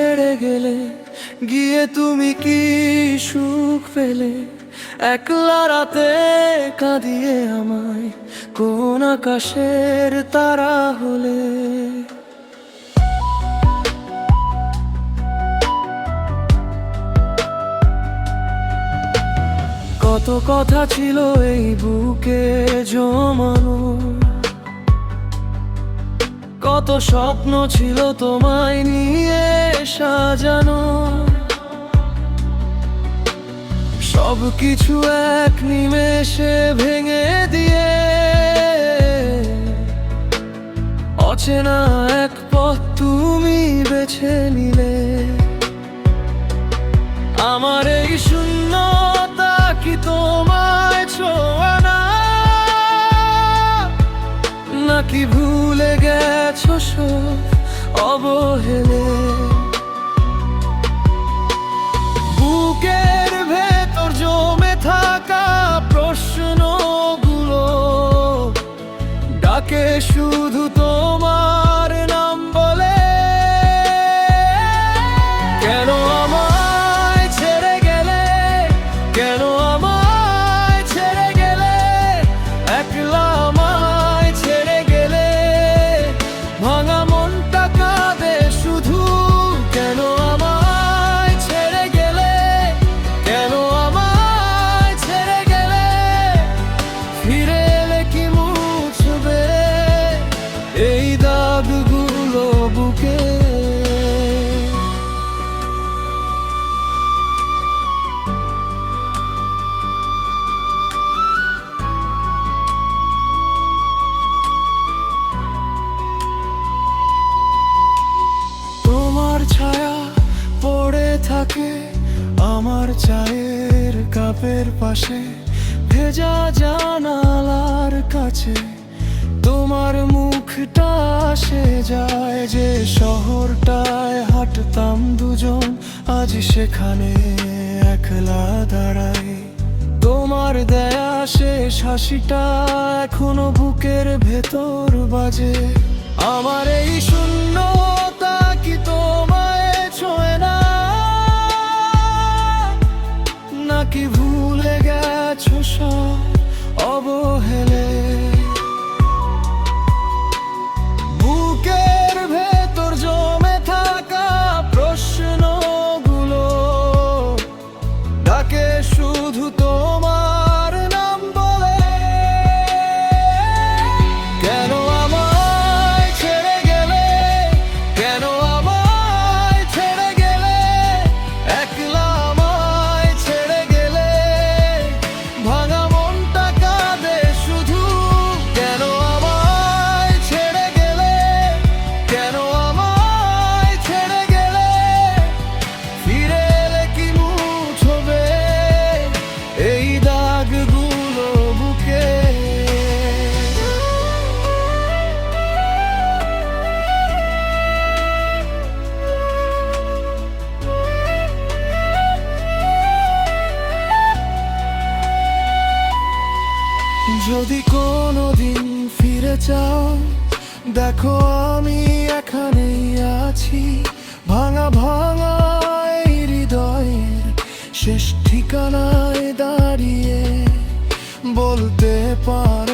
ছেড়ে গেলে, গিয়ে তুমি কি সুখ পেলে? একলা রাতে কাঁদিয়ে আমায় কোন আকাশের তারা হলে। কত কথা ছিল এই বুকে জমানো, কত স্বপ্ন ছিল তোমায় নিয়ে সাজানো। সব কিছু এক নিমেষে ভেঙে দিয়ে অচেনা এক পথ তুমি বেছে নিলে। আমার এই শূন্যতা কি তোমায় ছোঁয়া না, নাকি ভুলে গেছো সব অবহেলে? বুকের ভেতর জমে থাকা প্রশ্নগুলো ডাকে শুধু তোমার নাম বলে। কেন আমায় ছেড়ে গেলে, কেন আমায় ছেড়ে গেলে, একলা আমায় ছেড়ে গেলে? ভাঙা মনটা কাঁদে শুধু, কেন আমায় ছেড়ে গেলে, কেন আমায় ছেড়ে গেলে? ফিরে এলে কি মুছবে এই দাগগুলো বুকে? তোমার ছায়া পড়ে থাকে আমার চায়ের কাপের পাশে, ভেজা জানালার কাছে তোমার মুখটা আসে যায়। যে শহরটায় হাঁটতাম দুজন, আজ সেখানে একলা দাঁড়াই। তোমার দেয়া শেষ হাসিটা এখনো বুকের ভেতর বাজে। আমার এই শূন্যতা কি তোমায় ছোঁয় না, নাকি ভুলে গেছো সব অবহেলে? বুকের ভেতর জমে থাকা প্রশ্নগুলো ডাকে শুধু তোমার নাম বলে। কেন আমায় ছেড়ে গেলে, কেন আমায় ছেড়ে গেলে, একলা আমায় ছেড়ে গেলে? ভাঙা মনটা কাঁদে শুধু, কেন আমায় ছেড়ে গেলে, কেন আমায় ছেড়ে গেলে? ফিরে এলে কি মুছবে এই দাগগুলো বুকে? যদি কোনোদিন ফিরে চাও, দেখো আমি এখানেই আছি। ভাঙা ভাঙা এই হৃদয়ের শেষ ঠিকানায় দাঁড়িয়ে বলতে পারো